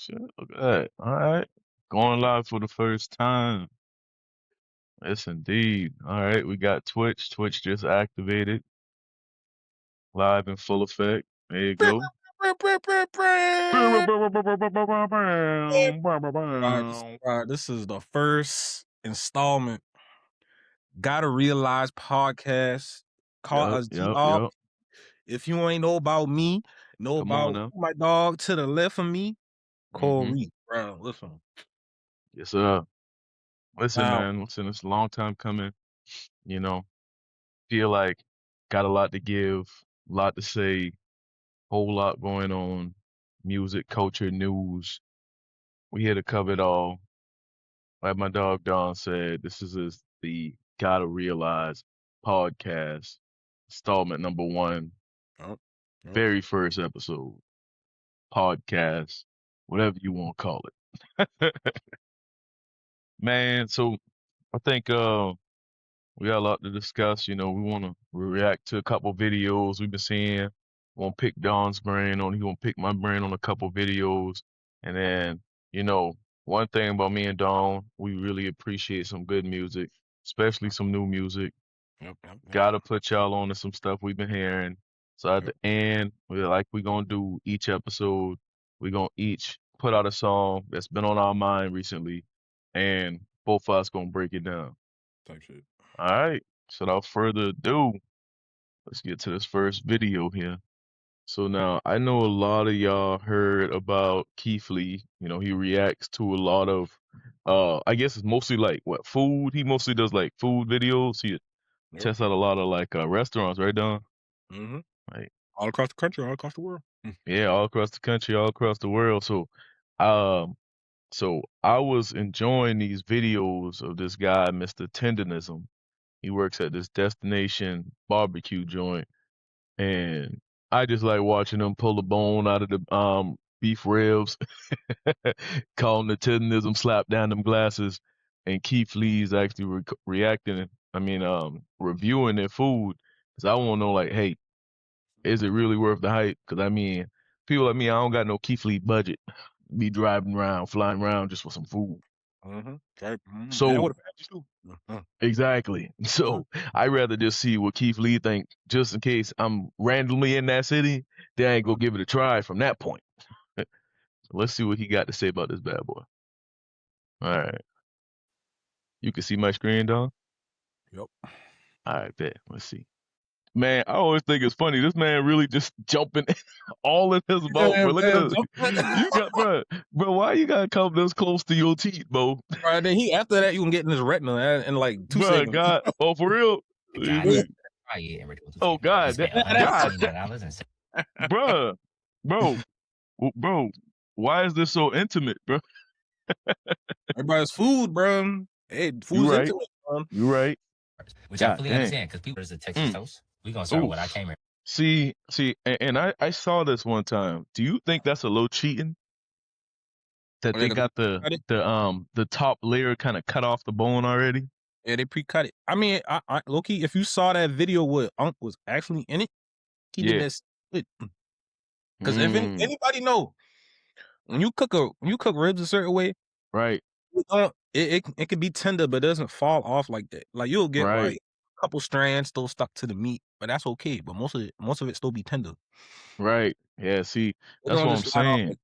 shit. Look at that. All right. Going live for the first time. Yes, indeed. All right. We got Twitch. Twitch just activated. Live in full effect. There you go. This is the first installment. Gotta Realize podcast. Call us G-Dog. Yep. If you ain't know about me, know Come on about now. my dog to the left of me, Corey. Bro, listen. Yes, sir. Listen, Now, man. Listen, it's a long time coming. You know, feel like got a lot to give, a lot to say, whole lot going on. Music, culture, news. We here to cover it all. Like my dog Don said, this is the Gotta Realize podcast, installment number 1, very first episode, podcast, whatever you want to call it. Man, so I think we got a lot to discuss. You know, we want to react to a couple videos we've been seeing. Want to pick Don's brain on. He want to pick my brain on a couple videos, and then you know, one thing about me and Don, we really appreciate some good music, especially some new music. Yep. Gotta put y'all on to some stuff we've been hearing. So at the end, we're gonna do each episode, we're gonna each put out a song that's been on our mind recently, and both of us gonna break it down. Type shit. All right. So without further ado, let's get to this first video here. So now I know a lot of y'all heard about Keith Lee. You know, he reacts to a lot of I guess it's mostly like what food. He mostly does like food videos. He tests out a lot of like restaurants, right, Don? Right. All across the country, all across the world. Yeah, all across the country, all across the world. So I was enjoying these videos of this guy, Mr. Tendernism. He works at this destination barbecue joint, and I just like watching him pull the bone out of the beef ribs, calling the Tendernism, slap down them glasses, and Keith Lee's actually reacting. Reviewing their food, because I want to know, like, hey, is it really worth the hype? Because I mean, people like me, I don't got no Keith Lee budget. Be driving around, flying around just for some food. So exactly. So I rather just see what Keith Lee think, just in case I'm randomly in that city. Then I ain't gonna give it a try from that point. Let's see what he got to say about this bad boy. All right. You can see my screen, Don? Yep. All right, bet. Let's see. Man, I always think it's funny. This man really just jumping all in his mouth, bro. Look at this. You got, bro, why you gotta come this close to your teeth, bro? Right, then after that, you can get in his retina in like 2 seconds. God, oh, for real? Oh, God. Bro, why is this so intimate, bro? Everybody's food, bro. Hey, food's right. intimate, bro. You right. Which I fully understand, because people is a Texas toast. We gonna start with what I came here. See, and I saw this one time. Do you think that's a little cheating? That they got the top layer kind of cut off the bone already? Yeah, they pre-cut it. I mean, I low-key, if you saw that video where Unc was actually in it, he did that split. Because if anybody know, when you cook ribs a certain way, right, it can be tender, but it doesn't fall off like that. Like you'll get like a couple strands still stuck to the meat, but that's okay. But most of it still be tender. Right. Yeah. See, that's what I'm saying.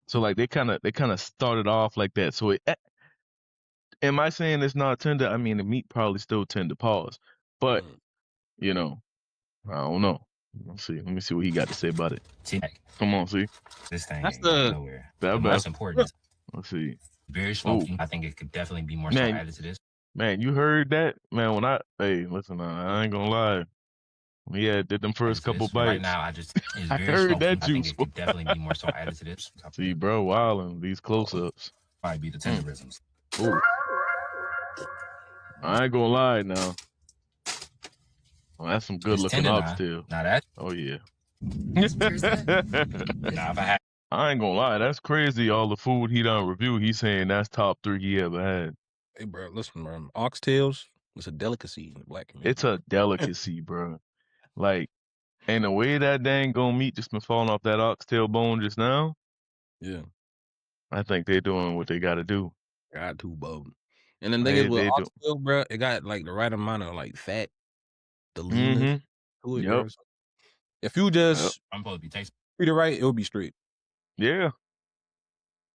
So like they kind of started off like that. So am I saying it's not tender? I mean, the meat probably still tender, pause. But you know, I don't know. Let's see. Let me see what he got to say about it. Come on, see. This thing that's nowhere. The most important. Let's see. Very smoky. I think it could definitely be more salt added to this. Man, you heard that? Man, hey, listen, I ain't gonna lie. Yeah, did them first couple bites. Right now, I heard that juice. I think it could definitely be more salt added to this. See, bro, wildin', these close-ups. Might be the tenderisms. Ooh. I ain't gonna lie now. Well, that's some good looking oxtail. Now that? Oh yeah. I ain't gonna lie, that's crazy. All the food he done review, he's saying that's top 3 he ever had. Hey, bro, listen, bro. Oxtails, it's a delicacy in the black community. It's a delicacy, bro. Like, and the way that dang gone meat just been falling off that oxtail bone just now. Yeah. I think they're doing what they got to do. Got to, bro. And the thing is with They do. oxtail, bro, it got like the right amount of like fat, the leanness Mm-hmm. to it, Yep. bro. So if you just I'm supposed to be tasting. treat it right, it'll be straight. Yeah.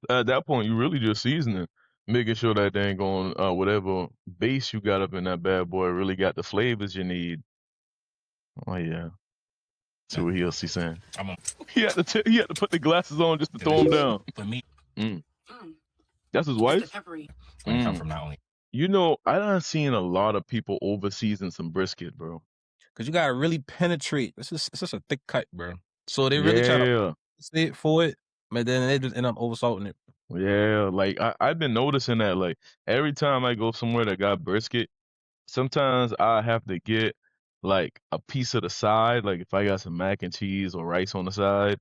At that point, you really just seasoning, making sure that they ain't going whatever base you got up in that bad boy really got the flavors you need. Oh yeah. See what he'll see saying. He had to put the glasses on just to throw him down. For me, That's his wife. come from not only. You know, I done seen a lot of people over season some brisket, bro. Cause you gotta really penetrate. It's just a thick cut, bro. So they really try to sit for it, but then they just end up oversalting it. Yeah, like I've been noticing that like every time I go somewhere that got brisket, sometimes I have to get like a piece of the side, like if I got some mac and cheese or rice on the side,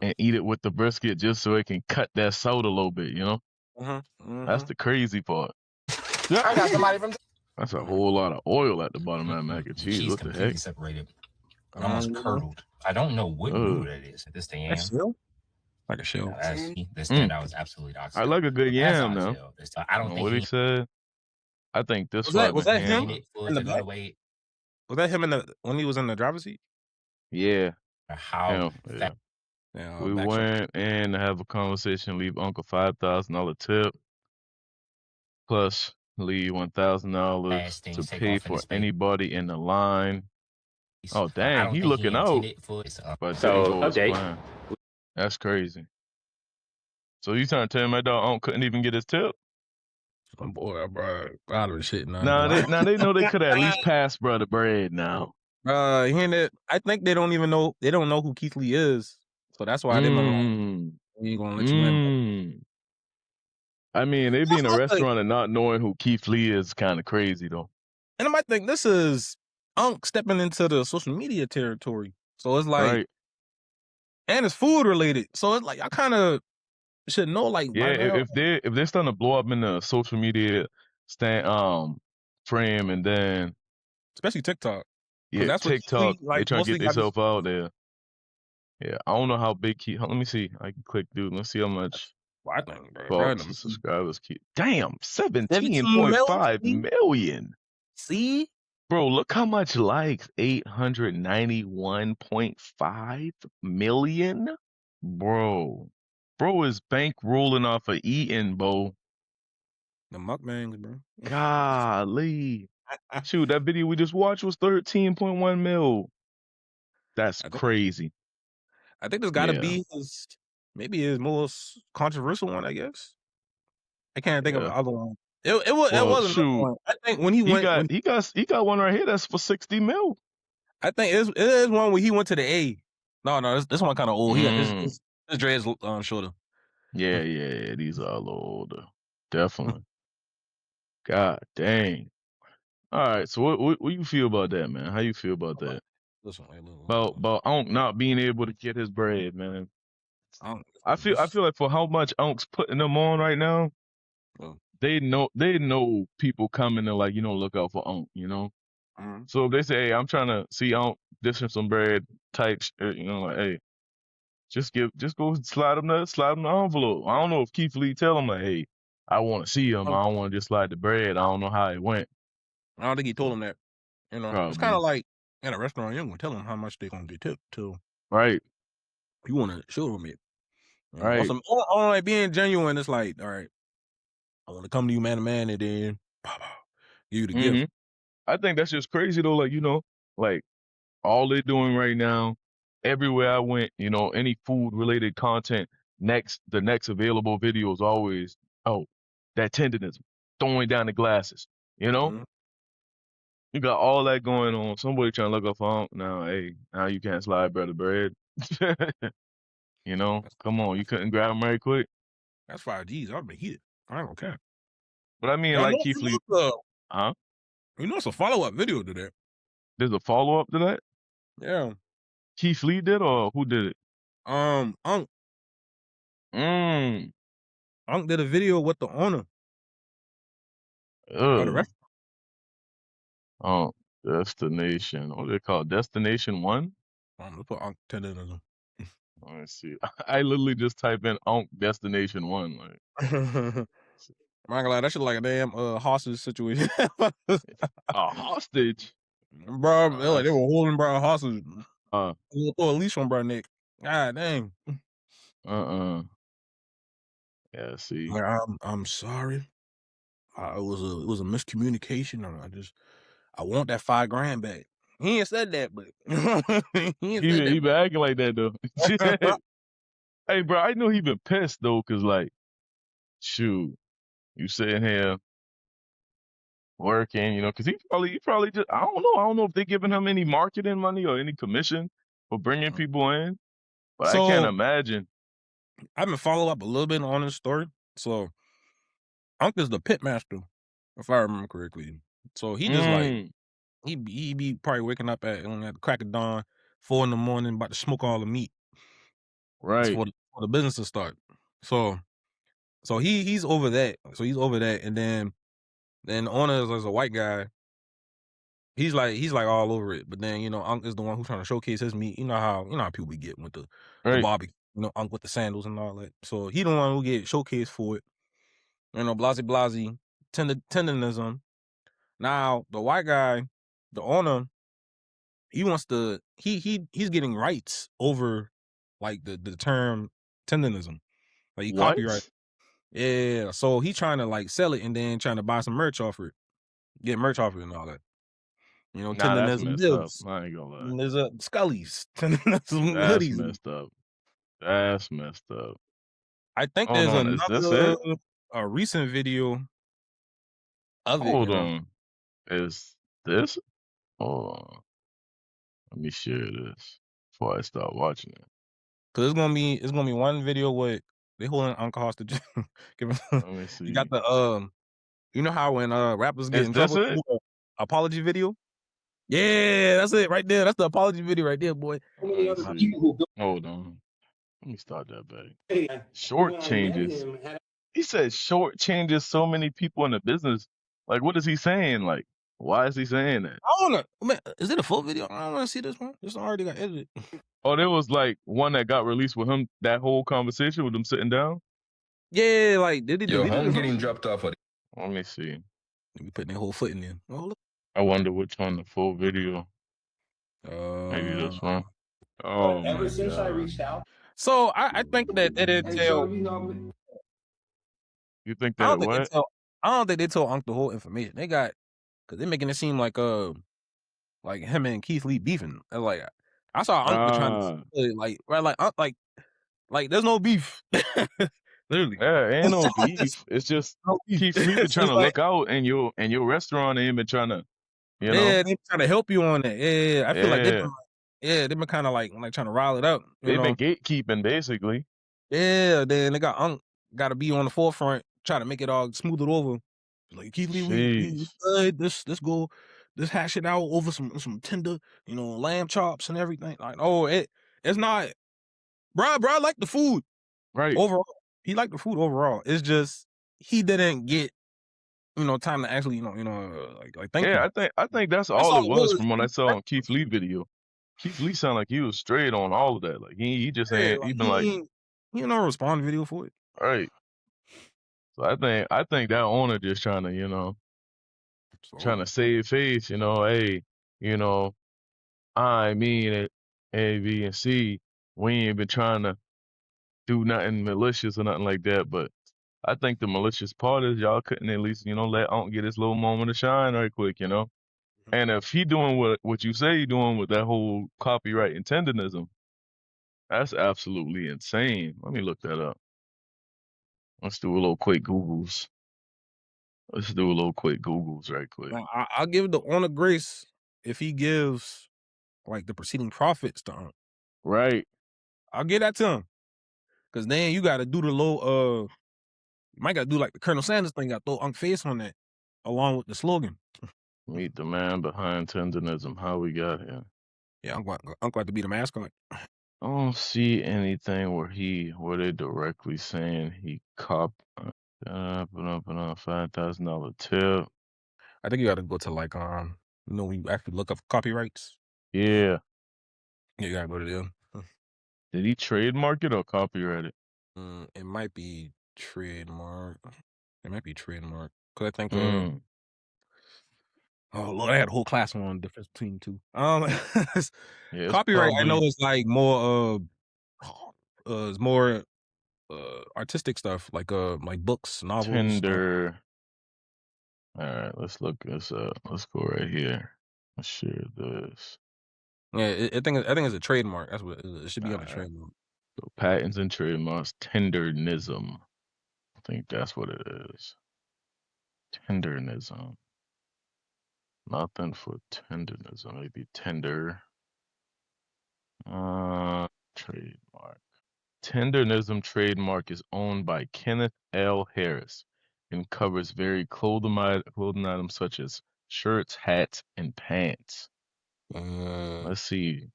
and eat it with the brisket just so it can cut that salt a little bit, you know? That's the crazy part. I got somebody from. That's a whole lot of oil at the bottom of that mac and cheese. Cheese What the completely heck? separated, almost curdled. I don't know what noodle that is. This thing That's shell? Like a shell. This standout was absolutely oxtail. I like a good yam now. I don't think what he said. I think this was that him in the back? Was that him when he was in the driver's seat? Yeah. How? Yeah, we went in to have a conversation. Leave Uncle $5,000 tip, plus leave $1,000 to pay for anybody in the line. Oh dang, he looking out. But so okay, that's crazy. So you trying to tell me my dog Unc couldn't even get his tip? Oh boy, bro, out of shit now. Now they know they could at least pass bro the bread now. Hearing that, I think they don't know who Keith Lee is, so that's why they ain't gonna let you in. I mean, they be in a restaurant and not knowing who Keith Lee is kind of crazy though. And I might think this is Unc stepping into the social media territory, so it's like, and it's food related, so it's like I kind of should know. Like, if they're starting to blow up in the social media frame, and then especially TikTok. Yeah, that's TikTok. They trying to get themselves out there. Yeah, I don't know how big let me see. I can click, dude. Let's see how much. I think, subscribers keep. Damn, 17.5 million. See, bro, look how much likes. 891.5 million. Bro is bankrolling off of eating, bro. The mukbangs, bro. Golly. Shoot, that video we just watched was 13.1 mil. That's crazy. I think this got to be maybe his most controversial one, I guess. I can't think of the other one. It wasn't. Shoot. I think when he went, he got one right here that's for 60 mil. I think it is one where he went to the A. No, this one kind of old. He got his dreads shorter. Yeah, these are a little older. Definitely. God dang. All right, so what you feel about that, man? How you feel about that? Listen, about Unc not being able to get his bread, man. I feel like for how much Unc's putting them on right now, they know people coming to like, look out for Unc, So if they say, hey, I'm trying to see Unc dishing some bread type, like, hey, just go slide him the envelope. I don't know if Keith Lee tell him like, hey, I want to see him. I don't want to just slide the bread. I don't know how it went. I don't think he told him that. It's kind of like in a restaurant, you're gonna tell them how much they're gonna get tipped to. Right. You want to show them it. Right. On like being genuine, it's like, all right, I want to come to you man to man, and then give you the gift. I think that's just crazy though. Like, like all they're doing right now, everywhere I went, any food related content, the next available video is always, that tendernism, throwing down the glasses, You got all that going on. Somebody trying to look up for now. Hey, now you can't slide brother bread. Come on, you couldn't grab him right quick. That's 5 G's. I've been heated. I don't care. But I mean, like Keith Lee, it's a follow-up video to that. There's a follow-up to that? Yeah. Keith Lee did, or who did it? Unc. Unc did a video with the owner. Of the restaurant. Destination. What do they call it? Destination 1? Let's put Unc Tendernism. Let me see. I literally just type in Unk Destination 1. Like, My God, that shit like a damn hostage situation. a hostage? Bro, Oh, they were holding bro hostage. uh, Throw a leash on bro neck. God dang. uh-uh. Yeah, see. Like, I'm sorry. It was a miscommunication. I want that $5,000 back. He ain't said that, but he ain't said He that. been acting like that, though. Hey, bro, I know he been pissed, though, because, like, shoot, you sitting here working, because he probably just, I don't know if they giving him any marketing money or any commission for bringing people in, but I can't So imagine. I've been follow up a little bit on this story. So Unc is the pit master, if I remember correctly. So he just like he be probably waking up at the crack of dawn, 4 a.m, about to smoke all the meat. It's Right, for the business to start. So he's over that. So he's over that, and then the owner is a white guy. He's like all over it. But then Unc is the one who's trying to showcase his meat. You know how people be getting with the right. barbecue. Unc with the sandals and all that. So he the one who get showcased for it. Blasey, tendernism. Now the white guy, the owner, he wants to he's getting rights over like the term tendernism. Like he copyright. What? Yeah. So he trying to like sell it and then trying to buy some merch off it. Get merch off it and all that. Nah, that's Tendernism messed up. lives. I ain't gonna lie. There's a Scully's. Tendernism That's hoodies. messed up. That's messed up. I think Hold there's on, is this another it? a recent video of it, Hold on. Is this? Hold on. Let me share this before I start watching it. Cause it's gonna be one video with they holding Uncle hostage. Let me You got see. the you know how when rappers get Is in this trouble, they it? do a apology video? Yeah, that's it right there. That's the apology video right there, boy. Let me see. Hold on. Let me start that back. Short changes. He said short changes so many people in the business. Like, what is he saying? Like, why is he saying that? I don't know. Man, is it a full video? I don't want to see this one. This one already got edited. Oh, there was like one that got released with him, that whole conversation with him sitting down. Yeah, like did he Your delete it? home getting dropped off. Let me see. We putting their whole foot in there. Oh, look. I wonder which one the full video. Maybe this one. Oh my god. So I think that they didn't tell. You think I that don't think they what? tell. I don't think they told Unc the whole information. They got because they're making it seem like him and Keith Lee beefing. And like I saw Unc was trying to Ah, like right like Unc like there's no beef. Literally, yeah, ain't no beef. It's just no beef. Keith Lee been trying It's to like look out, and your restaurant ain't been trying to, you know. yeah, they trying to help you on that. Yeah, I feel like they've Yeah, been they've been kind of like trying to rile it up. they've been gatekeeping basically. Yeah, then they got Unc got to be on the forefront, try to make it all smooth it over. Like Keith Lee, we Jeez. good. Let's hash it out over some tender, lamb chops and everything. Like, oh, it's not, bro. I like the food Right. overall. He liked the food overall. It's just he didn't get time to actually like thank Yeah, him. I think that's That's all all it it was was. from what I saw on Keith Lee video. Keith Lee sounded like he was straight on all of that. Like he just Yeah, ain't like even like he ain't no respond video for it. right. So I think that owner just trying to, trying So to save face, hey, you know, I mean it A, B, and C. We ain't been trying to do nothing malicious or nothing like that, but I think the malicious part is y'all couldn't at least, let Unc get his little moment of shine right quick. And if he doing what you say he doing with that whole copyright and tenderism, that's absolutely insane. Let me look that up. Let's do a little quick Googles. Let's do a little quick Googles right quick. now, I'll give the owner grace if he gives like the preceding profits to Unc. Right. I'll give that to him. Cause then you gotta do the low you might gotta do like the Colonel Sanders thing, gotta throw Unc face on that along with the slogan. Meet the man behind tenderism. How we got here. Yeah, Unc got to be the mascot. I don't see anything where they directly saying he put up a $5,000 tip. I think you gotta go to like when you actually look up copyrights. Yeah. Yeah, you gotta go to them. Did he trademark it or copyright it? It might be trademark. It might be trademark. Cause I think Mm. oh Lord, I had a whole class on the difference between the two. Yeah, it's Copyright I know probably is like more it's more artistic stuff like books, novels. Tender. All right, let's look this up. Let's go right here. Let's share this. Yeah, I think it's a trademark. That's what it is. It should be All on the right. trademark. So patents and trademarks. Tendernism. I think that's what it is. Tendernism. Nothing for tendernism. Maybe tender. Trademark. Tendernism trademark is owned by Kenneth L. Harris and covers varied clothing items such as shirts, hats, and pants. Let's see.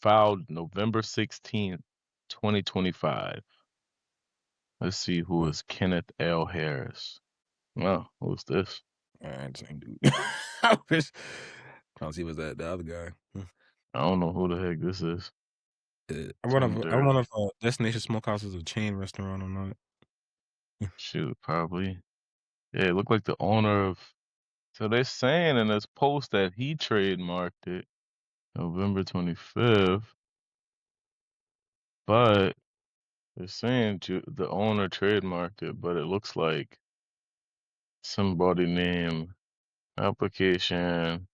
Filed November 16th, 2025. Let's see who is Kenneth L. Harris. Well, who's this? All right, same dude. I wish. Trying to see was that the other guy. I don't know who the heck this is. I wonder if Destination Smokehouse is a chain restaurant or not. Shoot, probably. Yeah, it looked like the owner of. So they're saying in this post that he trademarked it November 25th, but they're saying the owner trademarked it, but it looks like somebody named application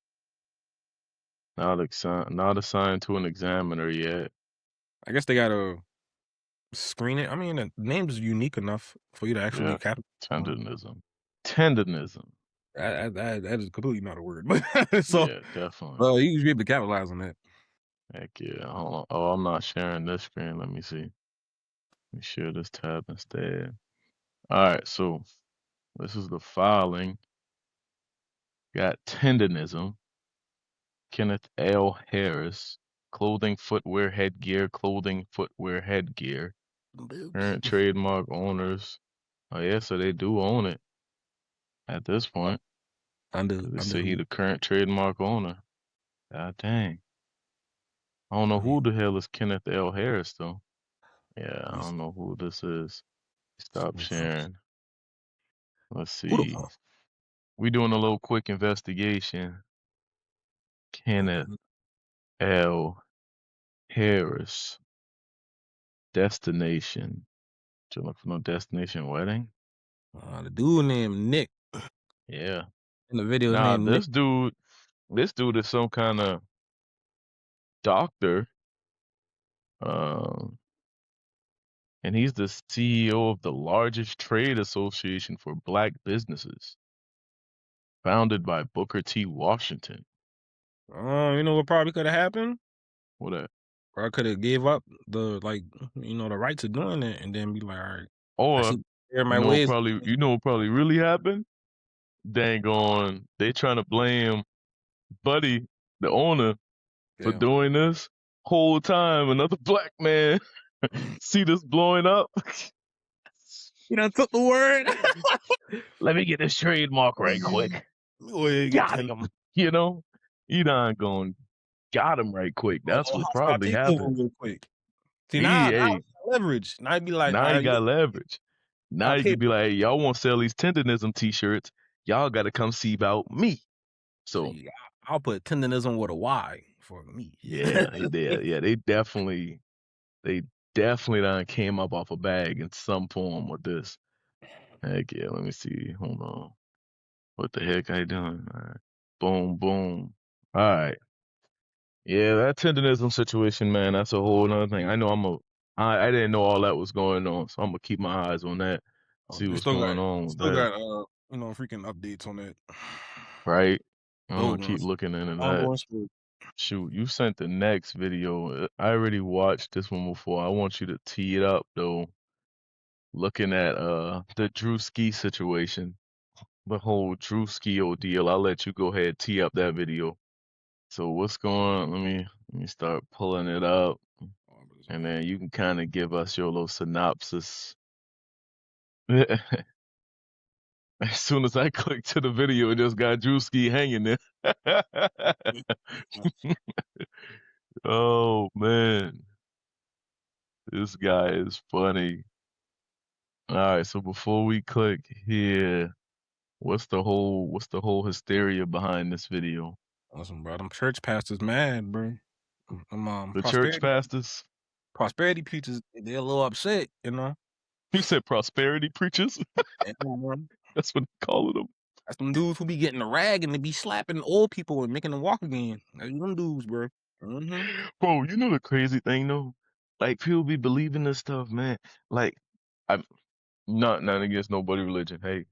not assigned to an examiner yet. I guess they gotta screen it. I mean, the name's unique enough for you to actually capitalize on it. Tendernism. Tendernism. That is completely not a word. So, Yeah, definitely. you should be able to capitalize on that. Heck yeah. Hold on. Oh, I'm not sharing this screen. Let me see. Let me share this tab instead. All right, so this is the filing. Got tendernism. Kenneth L. Harris. Clothing, footwear, headgear. Clothing, footwear, headgear. Current trademark owners. Oh yeah, so they do own it at this point. They say he the current trademark owner. God dang. I don't know who the hell is Kenneth L. Harris though. Yeah, I don't know who this is. Stop sharing. Let's see. We doing a little quick investigation. Kenneth L. Harris. Destination. Did you look for no destination wedding? The dude named Nick. Yeah. In the video, his Nah, name Nick. this dude is some kind of doctor. And he's the CEO of the largest trade association for black businesses, founded by Booker T. Washington. You know what probably could have happened? What that? Or I could have gave up the the rights of doing it and then be like, all right, I Or see my ways. you know what probably really happened? Dang on, they trying to blame Buddy, the owner, for Yeah. doing this whole time. Another black man see this blowing up. You done took the word. Let me get this trademark right quick. Got him. You know, you done going got him right quick. That's what probably happened. Real quick. See now, Hey, leverage. Now I'd be like, now all you right, got leverage. Now I you paid. could be like, hey, y'all want to sell these tendernism t-shirts? Y'all got to come see about me. So See, I'll put tendernism with a Y for me. yeah, they definitely done came up off a bag in some form with this. Heck yeah, let me see. Hold on. What the heck I doing? All right. Boom, boom. All right. Yeah, that tendernism situation, man, that's a whole nother thing. I didn't know all that was going on, so I'm gonna keep my eyes on that, see They what's still got, going on with that. freaking updates on that. Right? I'm Oh gonna no, keep looking into I'm that. going straight. Shoot, you sent the next video. I already watched this one before. I want you to tee it up though. Looking at the Druski situation, the whole Druski ordeal. I'll let you go ahead tee up that video. So what's going on? Let me start pulling it up, and then you can kind of give us your little synopsis. As soon as I clicked to the video, it just got Drewski hanging there. Oh man. This guy is funny. All right, so before we click here, what's the whole hysteria behind this video? Listen, bro, them church pastors mad, bro. The church pastors? prosperity preachers, they're a little upset, you know. You said prosperity preachers? Yeah, man. That's what they calling them. That's them dudes who be getting the rag and they be slapping old people and making them walk again. That's them dudes, bro. Bro, you know the crazy thing though? Like people be believing this stuff, man. Like I'm not against nobody religion. Hey,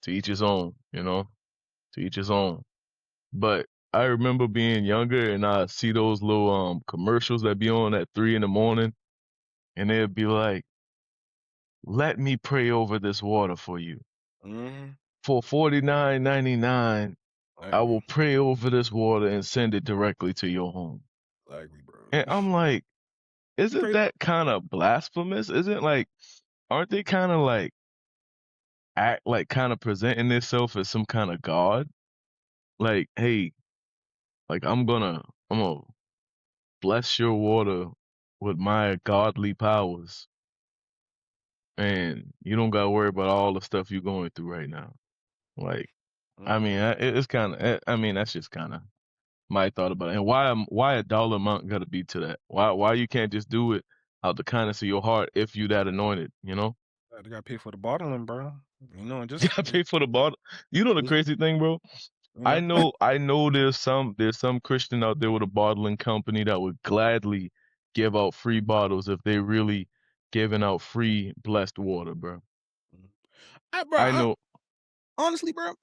to each his own, you know? To each his own. But I remember being younger and I see those little commercials that be on at 3 in the morning and they'd be like, let me pray over this water for you. For $49.99, I will pray over this water and send it directly to your home. Exactly, bro. And I'm like, isn't that kind of blasphemous? Aren't they kind of like act like kind of presenting themselves as some kind of god? Like, hey, like I'm gonna bless your water with my godly powers, and you don't gotta worry about all the stuff you're going through right now. Like, I mean, it's kind of, I mean, that's just kind of my thought about it. And why a dollar amount got to be to that? Why you can't just do it out the kindness of your heart if you that anointed? You know, They gotta pay for the bottling, bro. You know, you just gotta pay for the bottle. You know the crazy thing, bro. you I know there's some Christian out there with a bottling company that would gladly give out free bottles if they really giving out free blessed water, bro. I know. honestly, bro.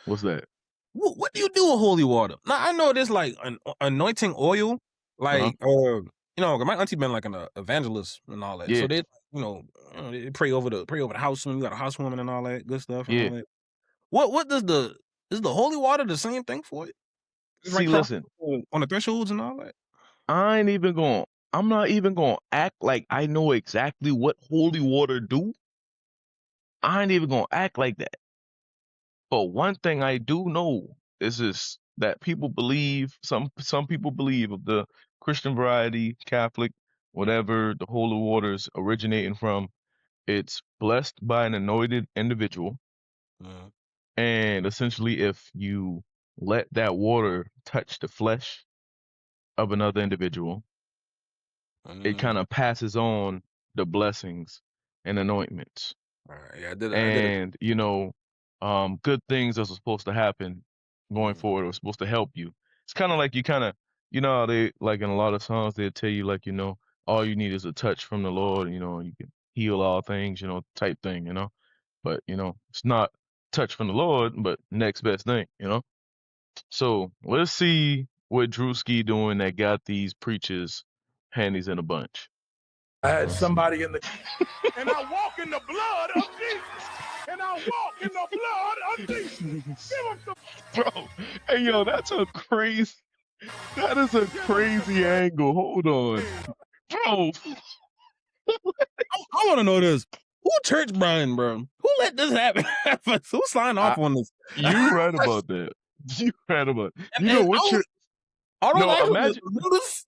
What's that? What do you do with holy water? Now I know there's like an anointing oil, like you know, my auntie been like an evangelist and all that. Yeah. So they, you know, they pray over the housewoman. You got a housewoman and all that good stuff and Yeah. all that. What does is the holy water the same thing for it? See, listen, on the thresholds and all that. I'm not even gonna act like I know exactly what holy water do. I ain't even gonna act like that. But one thing I do know is that people believe some people believe of the Christian variety, Catholic, whatever the holy waters originating from, it's blessed by an anointed individual. And essentially if you let that water touch the flesh of another individual, it kind of passes on the blessings and anointments. Yeah, I did it. And you know, good things are supposed to happen going forward or supposed to help you. It's kind of like you kind of, you know, how they like in a lot of songs they tell you like, you know, all you need is a touch from the Lord, you know, and you can heal all things, you know, type thing, you know. But you know, it's not touch from the Lord, but next best thing, you know. So let's see what Druski doing that got these preachers handies in a bunch. I had somebody in the and I walk in the blood of Jesus. And I walk in the blood of Jesus. Give him some Bro, hey yo, that is a crazy angle. Hold on. Bro. I want to know this. Who church Brian, bro? Who let this happen? Who signed off on this? You right about that. You right about it. You know what church? Imagine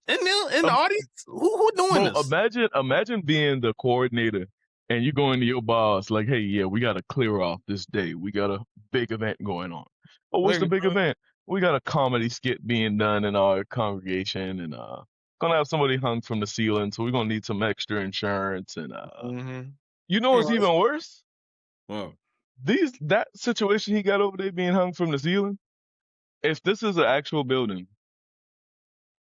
in the audience. Who doing this? Imagine being the coordinator and you go into your boss like, hey, yeah, we got to clear off this day. We got a big event going on. Oh, what's the big event? We got a comedy skit being done in our congregation and gonna have somebody hung from the ceiling, so we're gonna need some extra insurance and you know what's even worse? That situation he got over there being hung from the ceiling. If this is an actual building,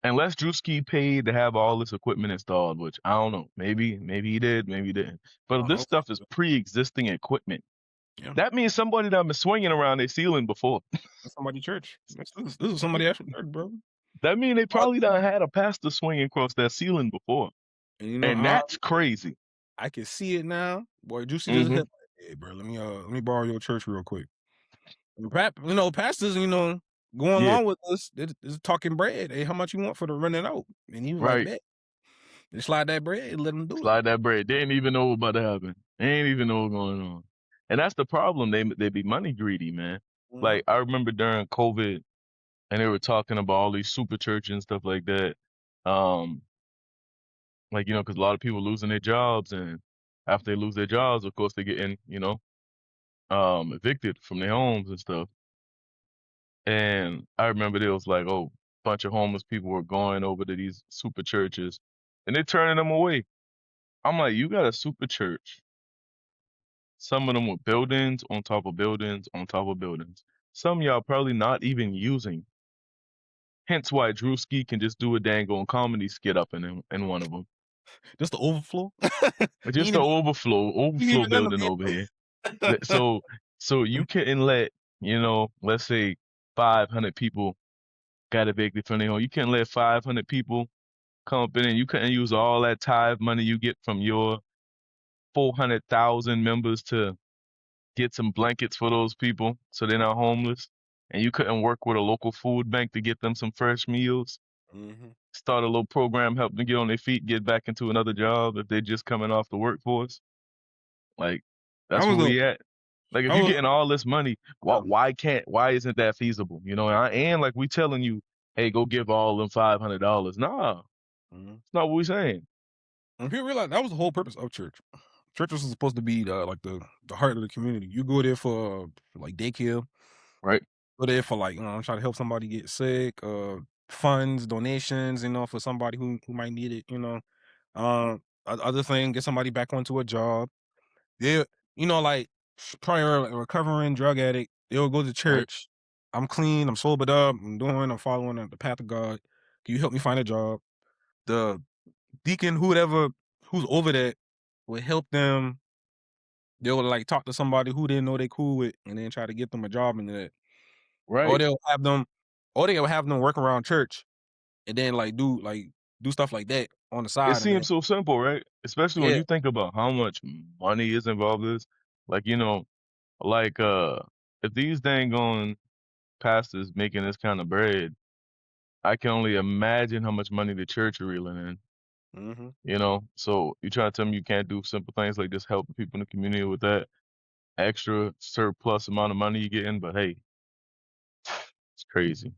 unless Druski paid to have all this equipment installed, which I don't know, maybe he did, maybe he didn't. But if this stuff is pre-existing equipment, that means somebody that been swinging around their ceiling before. That's somebody church. This is somebody actual church, bro. That means they probably done had a pastor swinging across that ceiling before, and that's crazy. I can see it now, boy. Juicy just hit. Hey, bro, let me borrow your church real quick. You know, pastors, you know, going along with us, they're talking bread. Hey, how much you want for the running out? And he was like, "Bet." They slide that bread and let them do it. Slide that bread. They didn't even know what about to happen. They ain't even know what's going on. And that's the problem. They be money greedy, man. Like I remember during COVID, and they were talking about all these super churches and stuff like that. Like, because a lot of people losing their jobs, and after they lose their jobs, of course, they getting, evicted from their homes and stuff. And I remember there was like, oh, bunch of homeless people were going over to these super churches, and they're turning them away. I'm like, you got a super church. Some of them with buildings on top of buildings on top of buildings. Some of y'all probably not even using. Hence why Druski can just do a dang on comedy skit up in one of them. Just the overflow. Just the overflow building over here. So you couldn't let, let's say 500 people got evicted from their home. You couldn't let 500 people come up in and you couldn't use all that tithe money you get from your 400,000 members to get some blankets for those people so they're not homeless. And you couldn't work with a local food bank to get them some fresh meals. Start a little program, help them get on their feet, get back into another job if they're just coming off the workforce. Like, that's where we at. Like, if you're getting all this money, why isn't that feasible? And like we telling you, hey, go give all them $500. Nah, it's not what we're saying. And people realize that was the whole purpose of church. Church was supposed to be the heart of the community. You go there for like daycare, right? Go there for like trying to help somebody get sick, funds, donations, for somebody who might need it. Other thing, get somebody back onto a job. Yeah, like prior like, recovering drug addict, they'll go to church. Right. I'm clean. I'm sobered up. I'm following the path of God. Can you help me find a job? The deacon, who's over that, will help them. They'll like talk to somebody who they know they cool with, and then try to get them a job into that. Right. Or they'll have them work around church, and then do stuff like that on the side. It seems so simple, right? Especially when you think about how much money is involved in this. Like, if these dang on pastors making this kind of bread, I can only imagine how much money the church are reeling in. So you try to tell me you can't do simple things like just help people in the community with that extra surplus amount of money you're getting, but hey, it's crazy.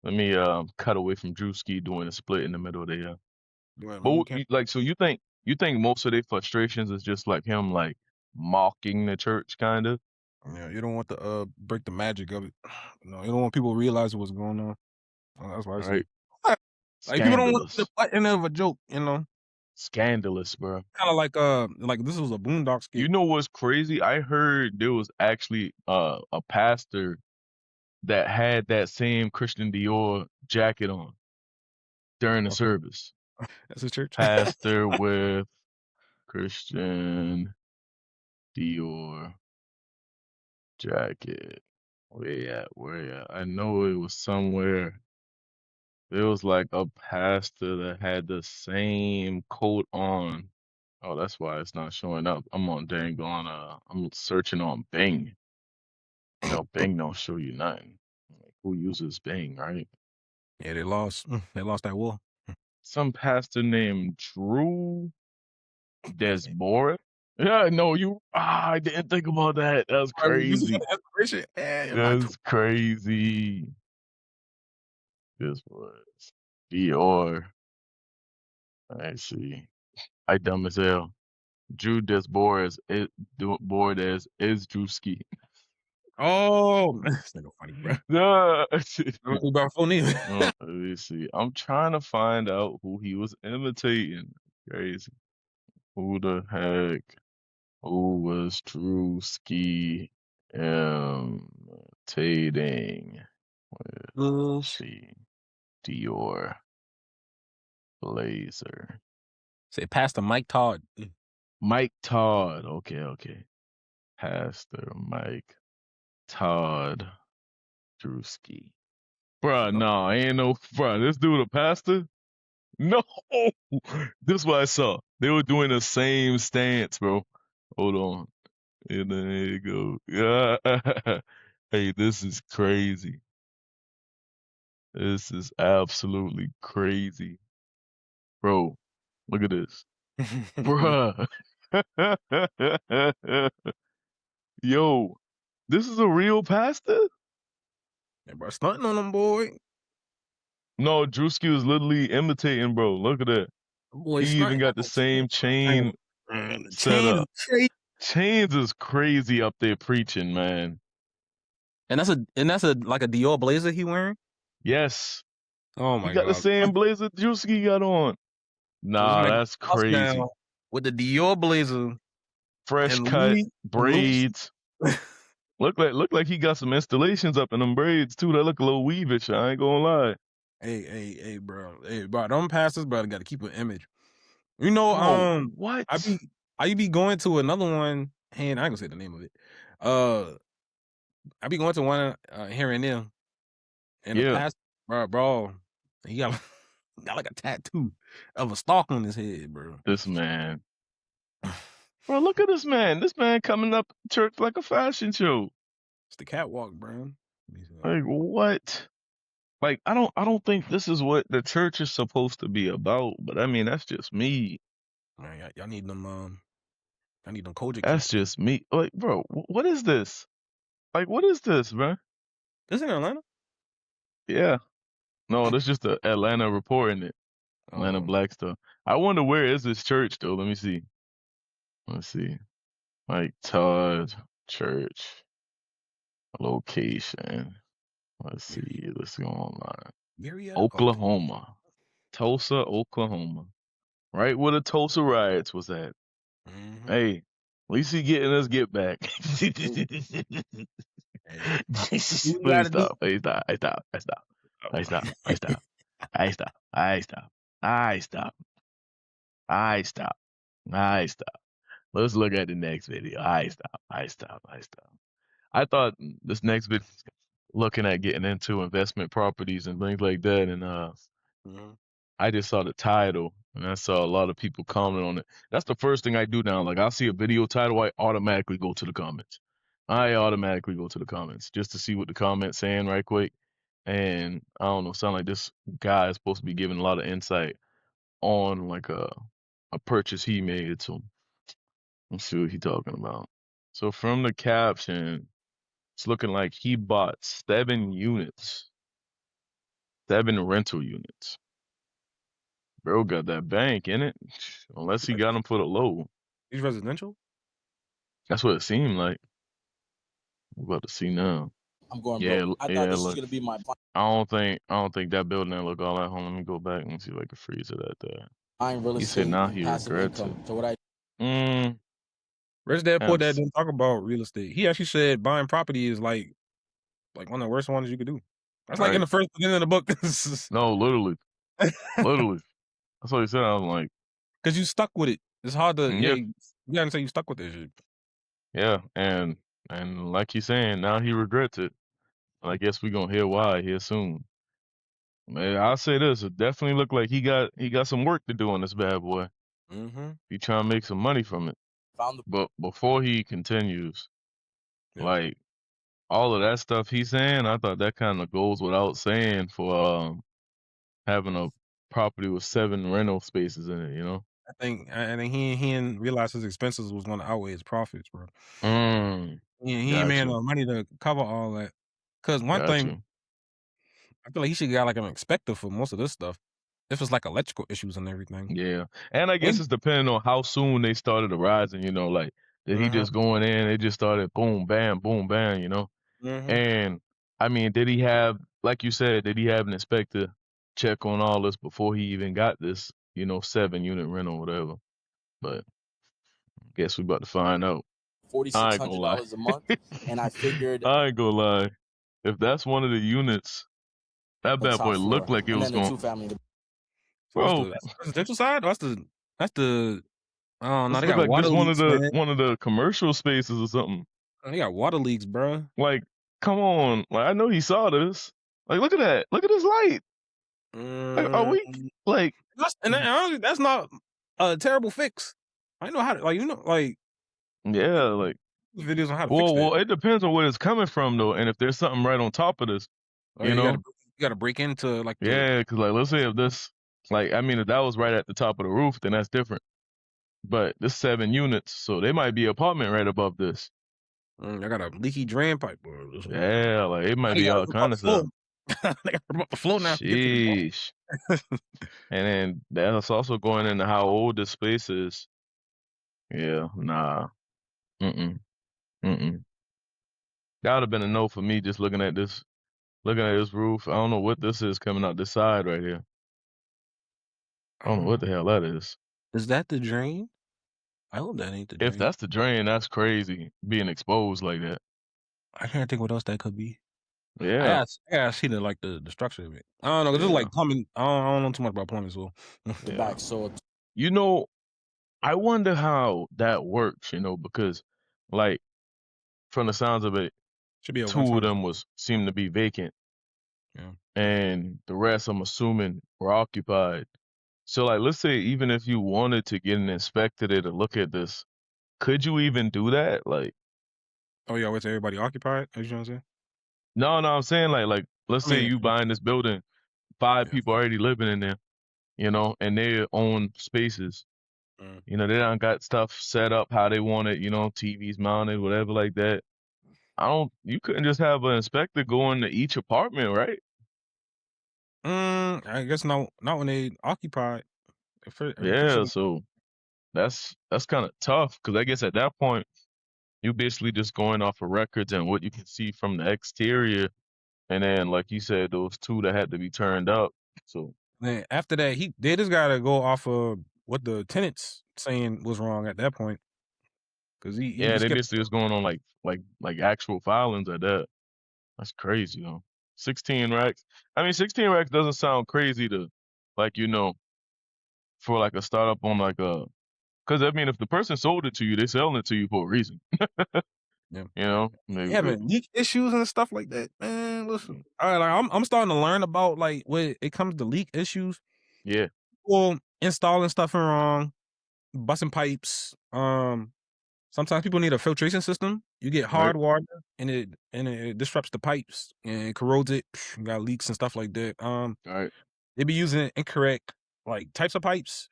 Let me cut away from Druski doing a split in the middle there. But so you think most of their frustrations is just like him like mocking the church kind of? Yeah, you don't want to break the magic of it. You don't want people to realize what's going on. That's why I say. Like people don't want the button of a joke, Scandalous, bro. Kind of like this was a Boondock skit. You know what's crazy? I heard there was actually a pastor that had that same Christian Dior jacket on during the service. That's his church. Pastor with Christian Dior jacket. Where at? I know it was somewhere. There was like a pastor that had the same coat on. Oh, that's why it's not showing up. I'm on I'm searching on Bing. Bing don't show you nothing. Like, who uses Bing, right? Yeah, they lost. They lost that war. Some pastor named Drew Desbora. Yeah, no, I didn't think about that. That's crazy. That's crazy. This was Dior. I see. I dumb as hell. Drew Desbora is Druski. Oh, that's not funny, bro. No. Let me see. I'm trying to find out who he was imitating. Crazy. Who the heck? Who was Druski imitating? Let's see. Dior blazer. Say Pastor Mike Todd. Mike Todd. Okay. Pastor Mike Todd Druski. Bruh, no, ain't no this dude a pastor? No. This is what I saw. They were doing the same stance, bro. Hold on. And then there you go. Yeah. Hey, this is crazy. This is absolutely crazy. Bro, look at this. Bruh. Yo, this is a real pastor? Yeah, bro, stunting on them, boy. No, Druski was literally imitating, bro. Look at that. Boy, He even got the same chain set up. Chains is crazy up there preaching, man. And that's a like a Dior blazer he wearing? Yes. Oh He my got the god. same blazer Druski got on. Nah, that's crazy. Now with the Dior blazer Fresh and cut Louis braids. Look like he got some installations up in them braids too. That look a little weavish. I ain't gonna lie. Hey, bro. Hey, bro. Don't pass this, bro. Got to keep an image. You know, Bro, what? I be going to another one, and I ain't gonna say the name of it. I be going to one here and there, and the past, bro, he got like a tattoo of a stalk on his head, bro. This man. Bro, look at this man. This man coming up to church like a fashion show. It's the catwalk, bro. Like what? Like I don't think this is what the church is supposed to be about. But I mean, that's just me. Man, y'all need them. I need them Kojic. That's just me. Like, bro, what is this? Like, what is this, bro? This in Atlanta? Yeah. No, that's just the Atlanta reporting it. Atlanta Black stuff. I wonder where is this church though? Let me see. Let's see. Like Todd Church location. Let's see. Let's go online. Oklahoma. Tulsa, Oklahoma. Right where the Tulsa riots was at. Mm-hmm. Hey, at least he getting us get back. Please stop. Please stop. I stop. I stop. I stop. I stop. I stop. I stop. I stop. I stop. I stop. Let's look at the next video. I stop. I stop. I stop. I thought this next video was looking at getting into investment properties and things like that, and I just saw the title and I saw a lot of people comment on it. That's the first thing I do now. Like I'll see a video title, I automatically go to the comments. I automatically go to the comments just to see what the comments saying right quick. And I don't know, sound like this guy is supposed to be giving a lot of insight on like a purchase he made. So let's see what he's talking about. So from the caption, it's looking like he bought 7 units, 7 rental units. Bro got that bank in it, unless he got them for the low. He's residential? That's what it seemed like. We're about to see now. I'm going broke. I thought this was gonna be my. I don't think that building there look all that. Hold on, let me go back and see if I can freeze it at that. I'm real He estate said now and he passive regrets income. it. So what I Rich Dad Poor Dad didn't talk about real estate. He actually said buying property is like one of the worst ones you could do. That's like in the first beginning of the book. No, literally. Literally. That's what he said. I was like, because you stuck with it. It's hard to you gotta say you stuck with that shit. Yeah, and like he's saying, now he regrets it. I guess we're gonna hear why here soon. Man, I'll say this: it definitely looked like he got some work to do on this bad boy. He trying to make some money from it. But before he continues, like all of that stuff he's saying, I thought that kind of goes without saying for having a property with 7 rental spaces in it. You know. I think he didn't realize his expenses was going to outweigh his profits, bro. He ain't made enough money to cover all that. Because one thing, I feel like he should got like an inspector for most of this stuff. If it's like electrical issues and everything. Yeah, and I guess it's depending on how soon they started arising. You know, like did he just going in? They just started boom, bam, boom, bam. You know, and I mean, did he have, like you said, did he have an inspector check on all this before he even got this? 7-unit rental, whatever. But I guess we about to find out. $4,600 a month, and I figured I ain't gonna lie. If that's one of the units, that bad boy looked like it was going. Bro, that's the residential side. That's the. Oh no, they got like water leaks. One of the commercial spaces or something. They got water leaks, bro. Like, come on. Like, I know he saw this. Like, look at that. Look at this light. Like, are we like? That's not a terrible fix. I know how to Yeah, like videos on how to fix that. Well, it depends on where it's coming from though, and if there's something right on top of this, you know, you gotta break into like. Because like let's say if this, like, I mean, if that was right at the top of the roof, then that's different. But this 7 units, so they might be apartment right above this. I got a leaky drain pipe, bro. Yeah, like it might be all kind of stuff. They got about the flow now. Sheesh. And then that's also going into how old the space is. Yeah, nah. Mm-mm. Mm-mm. That would have been a no for me just looking at this roof. I don't know what this is coming out this side right here. I don't know what the hell that is. Is that the drain? I hope that ain't the If drain. that's the drain, that's crazy. Being exposed like that. I can't think what else that could be. Yeah. I gotta see the structure of it. I don't know. 'Cause it's Yeah. like plumbing. I don't know too much about plumbing, so The Yeah. back. So You know, I wonder how that works, because like from the sounds of it, should be a 2 one of time. them seem to be vacant. Yeah. And the rest I'm assuming were occupied. So like let's say even if you wanted to get an inspector there to look at this, could you even do that? Like Oh yeah, with everybody occupied. Are you trying to say? no, I'm saying like let's I say mean, you buying this building, 5 yeah. people already living in there, and they own spaces. They done got stuff set up how they want it, TVs mounted, whatever like that. You couldn't just have an inspector go into each apartment, right? I guess not when they occupied. Yeah, so that's kind of tough because I guess at that point you basically just going off of records and what you can see from the exterior, and then like you said, those 2 that had to be turned up. So Then after that, they just gotta go off of what the tenants saying was wrong at that point. Cause he yeah, they skipped. basically just going on like actual filings at that. That's crazy, 16 racks. I mean, 16 racks doesn't sound crazy to, like, for like a startup on like because I mean, if the person sold it to you, they selling it to you for a reason. Yeah. Maybe, Having leak issues and stuff like that, man. Listen, all right, like, I'm starting to learn about like when it comes to leak issues. yeah, Well, installing stuff wrong, busting pipes. Sometimes people need a filtration system. You get hard right, water and it disrupts the pipes and corrodes it. You got leaks and stuff like that. right, They be using incorrect like types of pipes.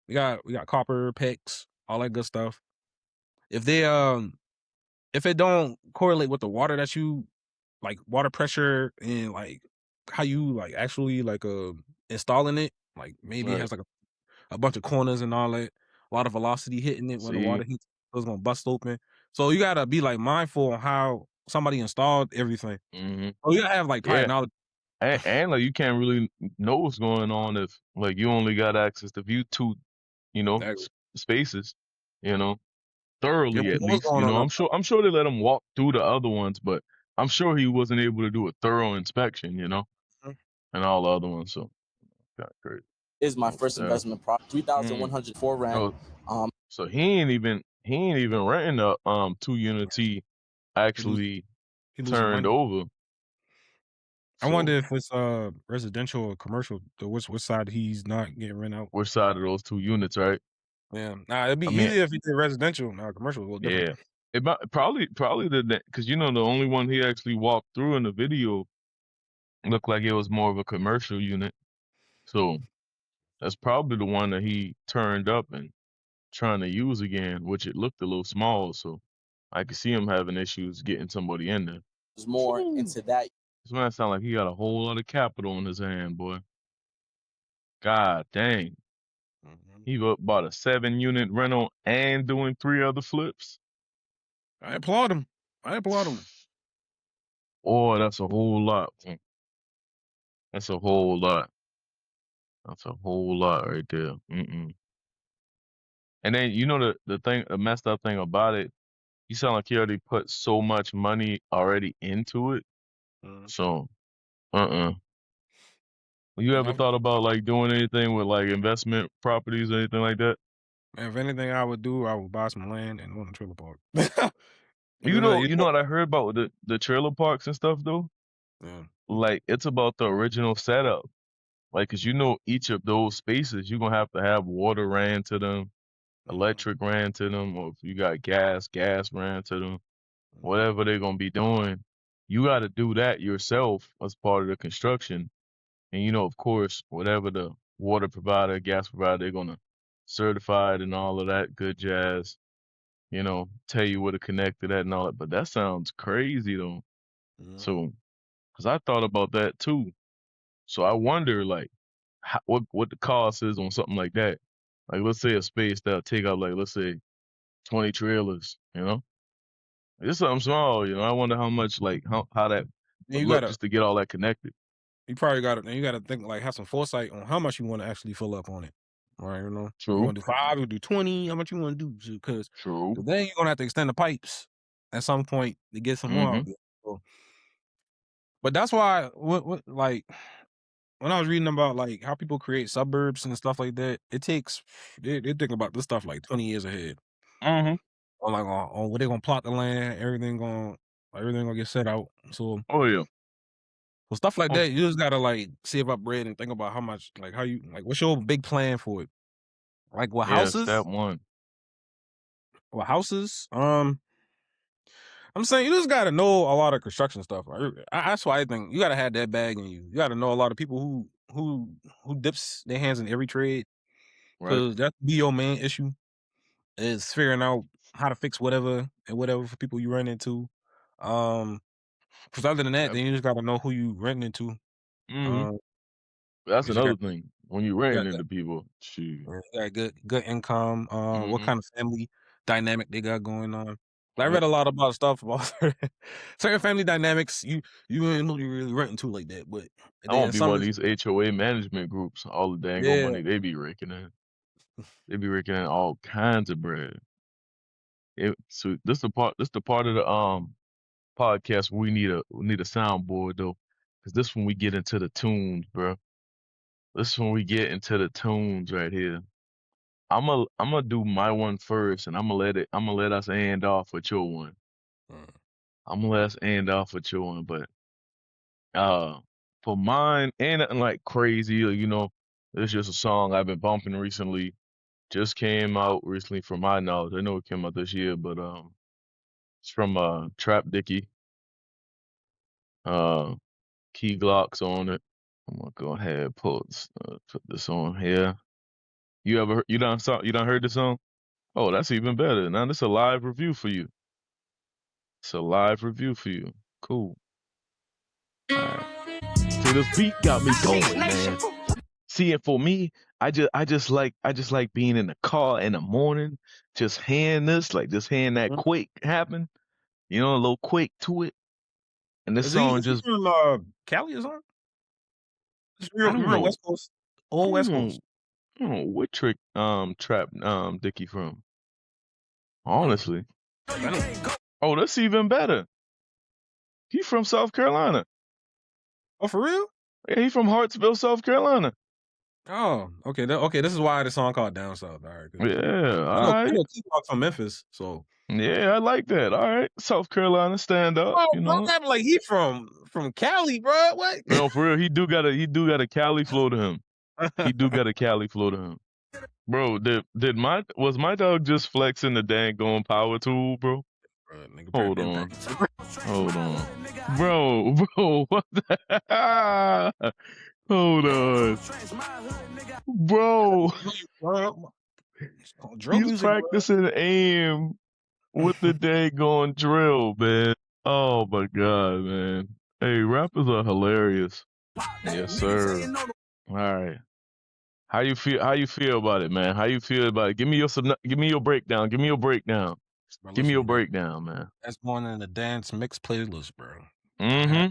We got copper, PEX, all that good stuff. If it don't correlate with the water that you like water pressure and like how you like actually like installing it, like maybe it right. has like a bunch of corners and all that, a lot of velocity hitting it when the water See, hits, so it's gonna bust open. So you gotta be like mindful on how somebody installed everything. hmm Oh, you gotta have like prior yeah, knowledge. and like you can't really know what's going on if like you only got access to view 2, Exactly. spaces, you know. You Thoroughly don't at know what's least. going on I'm sure they let him walk through the other ones, but I'm sure he wasn't able to do a thorough inspection, Mhm. and all the other ones. So kind of crazy. is my first Yeah. investment property. 3,104 rent. Oh, so he ain't even renting a 2 units. He actually He losing turned money. over. I wonder So if it's residential or commercial. Which side he's not getting rent out. which side of those 2 units, right? Yeah, nah, it'd be I mean, easier if he did residential. Nah, commercial is a little different. yeah. It probably because the only one he actually walked through in the video looked like it was more of a commercial unit. So that's probably the one that he turned up and trying to use again, which it looked a little small. So I could see him having issues getting somebody in there. There's more into that. This man sound like he got a whole lot of capital in his hand, boy. God dang. He bought a 7-unit rental and doing 3 other flips. I applaud him. Oh, that's a whole lot. That's a whole lot. That's a whole lot right there. And then the messed up thing about it, you sound like you already put so much money already into it. So, You ever thought about like doing anything with like investment properties or anything like that? If anything I would do, I would buy some land and own a trailer park. You know what I heard about with the trailer parks and stuff though? Yeah. Like it's about the original setup. Like, 'cause each of those spaces, you're gonna have to have water ran to them, electric ran to them, or if you got gas ran to them. Whatever they're gonna be doing, you got to do that yourself as part of the construction. And of course, whatever the water provider, gas provider, they're gonna certify it and all of that good jazz. Tell you where to connect it at and all that. But that sounds crazy though. So, Because I thought about that too. So I wonder, like, what the cost is on something like that. Like, let's say a space that'll take out, like, let's say 20 trailers, you know? It's something small, you know? I wonder how much, like, how that Then would you look gotta, just to get all that connected. you probably gotta, then you gotta think like have some foresight on how much you want to actually fill up on it, right? You know, you True. want to do 5, you do 20, how much you want to do? Because True. then you're gonna have to extend the pipes at some point to get some more out there. So, but that's why, what like when I was reading about like how people create suburbs and stuff like that, it takes they think about this stuff like 20 years ahead. Mm-hmm. On like on where they gonna plot the land, everything gonna get set out. So Oh, yeah. stuff like Oh, that, you just gotta like save up bread and think about how much, like how you like what's your big plan for it? Like with yeah, houses, step one. with houses, I'm saying you just gotta know a lot of construction stuff. That's why I think you gotta have that bag in you. You gotta know a lot of people who dips their hands in every trade, Right. because that be your main issue is figuring out how to fix whatever and whatever for people you run into. Because other than that, Yep. then you just gotta know who you renting into. Mm-hmm. That's Because you got another thing. When you you got renting into people, shoot. you got good income. What Mm-hmm. kind of family dynamic they got going on. I Yep. read a lot about stuff about certain family dynamics. You ain't really renting to like that, but I won't then be some one of is these HOA management groups. All the dang old yeah. money they be raking in. They be raking in all kinds of bread. So this the part. This the part of the podcast where we need a soundboard though, because this when we get into the tunes, bro. This when we get into the tunes right here. I'm gonna do my one first, and I'm gonna let us end off with your one. Mm. I'm gonna let us end off with your one, but uh, for mine, ain't nothing like crazy, you know. It's just a song I've been bumping recently. Just came out recently, from my knowledge. I know it came out this year, but it's from Trap Dicky. Uh, Key Glocks on it. I'm gonna go ahead and put this on here. You done heard the song? Oh, that's even better. Now this a live review for you. It's a live review for you. Cool. All right. See, this beat got me going, man. See, and for me, I just like being in the car in the morning, just hearing this, like just hearing that quake happen. You know, a little quake to it, and this song Is he just from Cali or something? It's I real, don't real know. West Coast, I old don't West know. Coast. I don't know what trick trap Dickie from. Oh, Honestly. anyway. Oh, that's even better. He from South Carolina. Oh, for real? Yeah, he from Hartsville, South Carolina. Oh, okay. Okay, this is why the song called Down South. All right, Yeah, all I right. know Tupac from Memphis, so Yeah, I like that. All right. South Carolina, stand up, oh, you bro, know. I'm like he from Cali, bro. What? No, for real, he do got a Cali flow to him. He do got a Cali flow to him. Bro, was my dog just flexing the dang going power tool, bro? Nigga, Hold on. Hold on. Bro, what the Hold on. Bro, Drill he's music, bro. practicing aim with the daggone drill, man. Oh my god, man. Hey, rappers are hilarious. Yes, sir. All right. How you feel about it, man? How you feel about it? Give me your breakdown. Give me your breakdown. Bro, Give me your listen, bro. breakdown, man. That's going in the dance mix playlist, bro. Mm-hmm.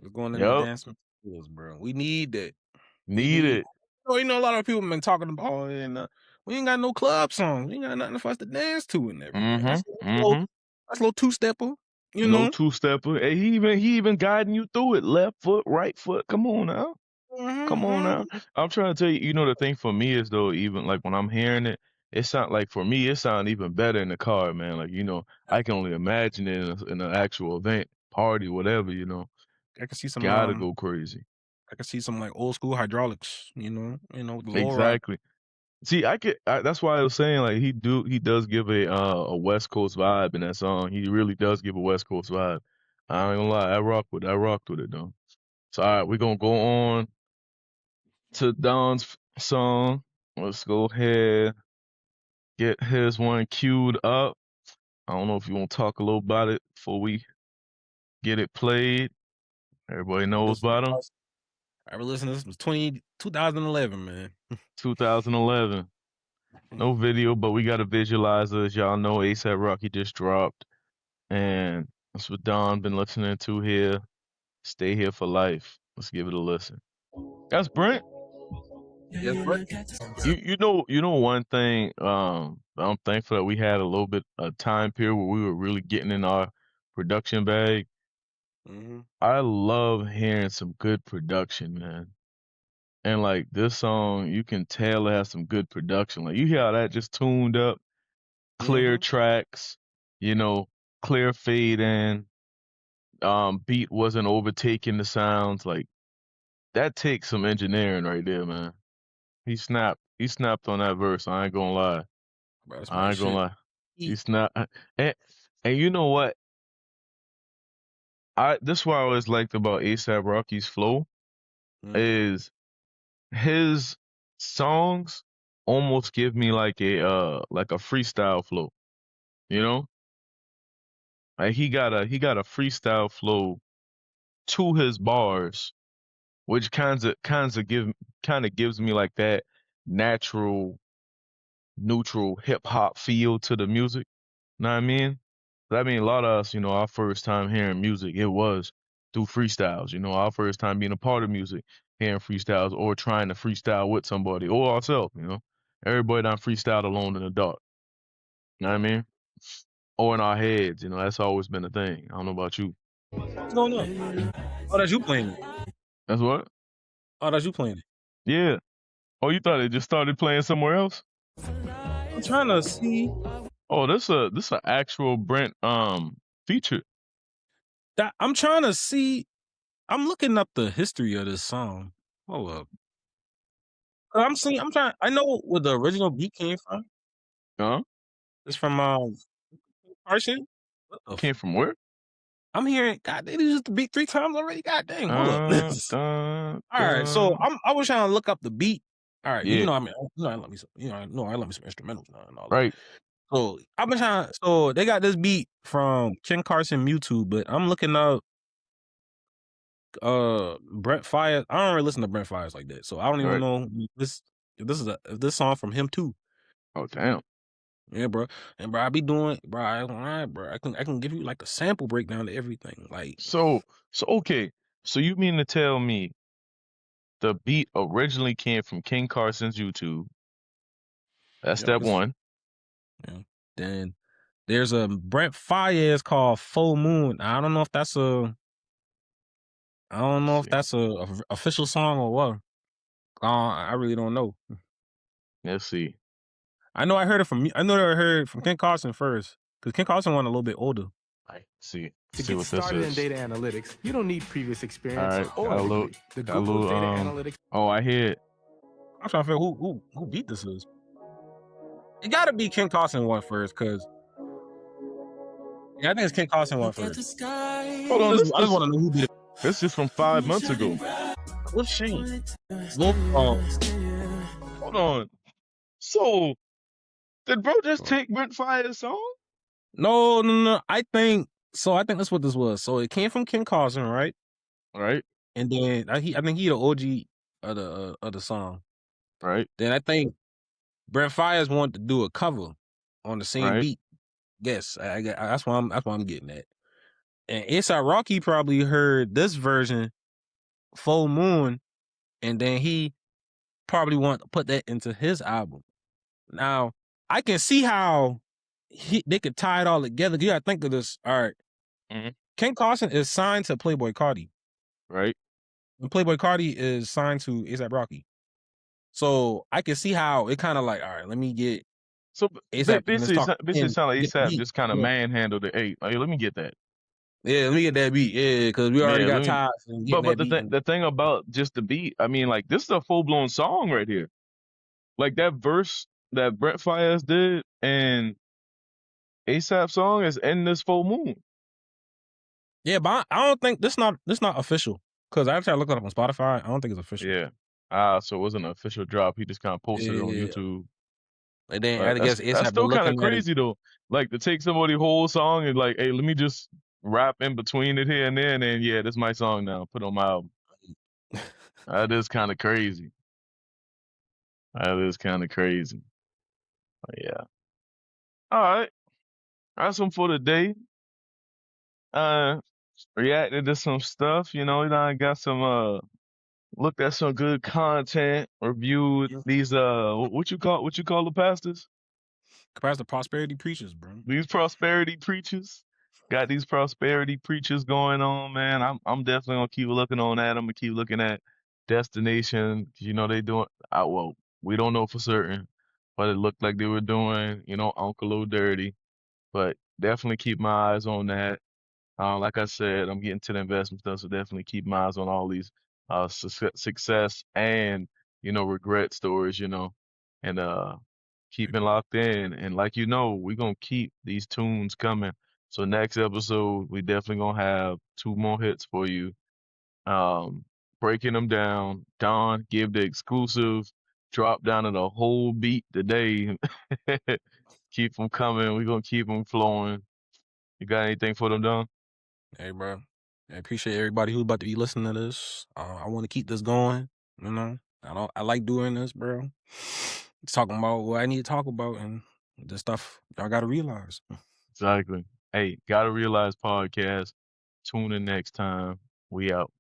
We're going in the Yep. dance mix playlist, bro. We need that. We Need need. it. Oh, you know, a lot of people been talking about, oh, and we ain't got no club songs. We ain't got nothing for us to dance to and everything. Mm-hmm. Mm-hmm. That's a little two stepper, you No know. two-stepper. Hey, he even guiding you through it. Left foot, right foot. Come on now. Come on now. I'm trying to tell you, you know, the thing for me is though, even like when I'm hearing it, it sound like for me, it sound even better in the car, man. Like, you know, I can only imagine it in an actual event, party, whatever, you know. I can see some Gotta go crazy. I can see some like old school hydraulics, the low ride. Exactly. See, that's why I was saying like he does give a West Coast vibe in that song. He really does give a West Coast vibe. I ain't gonna lie, I rocked with it though. So all right, we're gonna go on to Don's song. Let's go ahead, get his one queued up. I don't know if you want to talk a little about it before we get it played. Everybody knows about him. I was listening. This was 2011, man. 2011. No video, but we got a visualizer. As y'all know, ASAP Rocky just dropped. And that's what Don been listening to here. Stay here for life. Let's give it a listen. That's Brent. Yes, Brent. You know one thing, I'm thankful that we had a little bit of time period where we were really getting in our production bag. I love hearing some good production, man. And like this song, you can tell it has some good production. Like you hear how that just tuned up, clear tracks, you know, clear fade in. Beat wasn't overtaking the sounds. Like that takes some engineering right there, man. He snapped on that verse. I ain't gonna lie. Bro, I ain't gonna lie. He snapped. And you know what? This is what I always liked about ASAP Rocky's flow is his songs almost give me like a freestyle flow. You know? Like he got a freestyle flow to his bars, which kind of gives me like that natural, neutral hip hop feel to the music. Know what I mean? But I mean, a lot of us, our first time hearing music, it was through freestyles. Our first time being a part of music, hearing freestyles or trying to freestyle with somebody or ourselves. Everybody done freestyled alone in the dark. You know what I mean? Or in our heads. That's always been a thing. I don't know about you. What's going on? Oh, that's you playing it. That's what? Oh, that's you playing it. Yeah. Oh, you thought it just started playing somewhere else? I'm trying to see. Oh, this a actual Brent feature. I'm trying to see. I'm looking up the history of this song. Hold up. I know where the original beat came from. Huh? It's from Carson. Came from where? I'm hearing. God, they used the beat 3 times already. God dang, hold up. All right, so I was trying to look up the beat. All right, yeah. I let me some instrumentals now and all that. Right. So I've been trying. So they got this beat from Ken Carson Mewtwo, but I'm looking up Brent Fires. I don't really listen to Brent Fires like that, so I don't even know if this song from him too. Oh damn. Yeah, bro. And bro, I be doing, bro. I can give you like a sample breakdown to everything. Like so okay. So you mean to tell me the beat originally came from King Carson's YouTube? That's step one. Yeah. Then there's a Brent Fires called Full Moon. I don't know if that's a official song or what. I really don't know. Let's see. I know I heard from Ken Carson first, because Ken Carson one a little bit older. I see. To get started in data analytics, you don't need previous experience or a degree. The Google data analytics. Oh, I hear it. I'm trying to figure who beat this is. It gotta be Ken Carson one first, cause I think it's Ken Carson one first. Hold on, I just want to know who beat it. This is from 5 months ago. What shame? Hold on. So, did bro just take Brent Fires' song? No. I think that's what this was. So it came from Ken Carson, right? Right. And then I think he the OG of the song. Right. Then I think Brent Fires wanted to do a cover on the same beat. Yes, that's why I'm getting at. And A$AP Rocky probably heard this version, Full Moon, and then he probably want to put that into his album. Now, I can see how they could tie it all together. You gotta think of this. All right. Ken Carson is signed to Playboy Carti. Right. And Playboy Carti is signed to A$AP Rocky. So I can see how it kind of like, all right, let me get so A$AP. Basically sound like A$AP just kind of manhandled it. Hey, let me get that. Yeah, let me get that beat. Yeah, because we already got ties. But the thing about just the beat, I mean, like this is a full blown song right here. Like that verse that Brent Fires did and A$AP song is in this Full Moon. Yeah, but I don't think this not official. Because I actually looked it up on Spotify. I don't think it's official. Yeah. So it wasn't an official drop. He just kind of posted it on YouTube. And then I guess that's still kind of crazy though. Like to take somebody's whole song and like, hey, let me just rap in between it here and there, and then yeah, this is my song now. Put on my album. That is kind of crazy. That is kind of crazy. But yeah. All right. That's one for the day. Reacted to some stuff, I got some looked at some good content, reviewed these what you call the pastors? Pastor prosperity preachers, bro. These prosperity preachers. Got these prosperity preachers going on, man. I'm definitely gonna keep looking on that. I'm gonna keep looking at Destination. They doing well, we don't know for certain, but it looked like they were doing, Uncle O Dirty. But definitely keep my eyes on that. Like I said, I'm getting to the investment stuff, so definitely keep my eyes on all these success and regret stories, and keeping locked in. And like we're gonna keep these tunes coming. So next episode, we definitely gonna have 2 more hits for you. Breaking them down. Don give the exclusive drop down of the whole beat today. Keep them coming. We're gonna keep them flowing. You got anything for them, Don? Hey, bro. I appreciate everybody who's about to be listening to this. I want to keep this going. I like doing this, bro. Talking about what I need to talk about and the stuff y'all got to realize. Exactly. Hey, Gotta Realize podcast. Tune in next time. We out.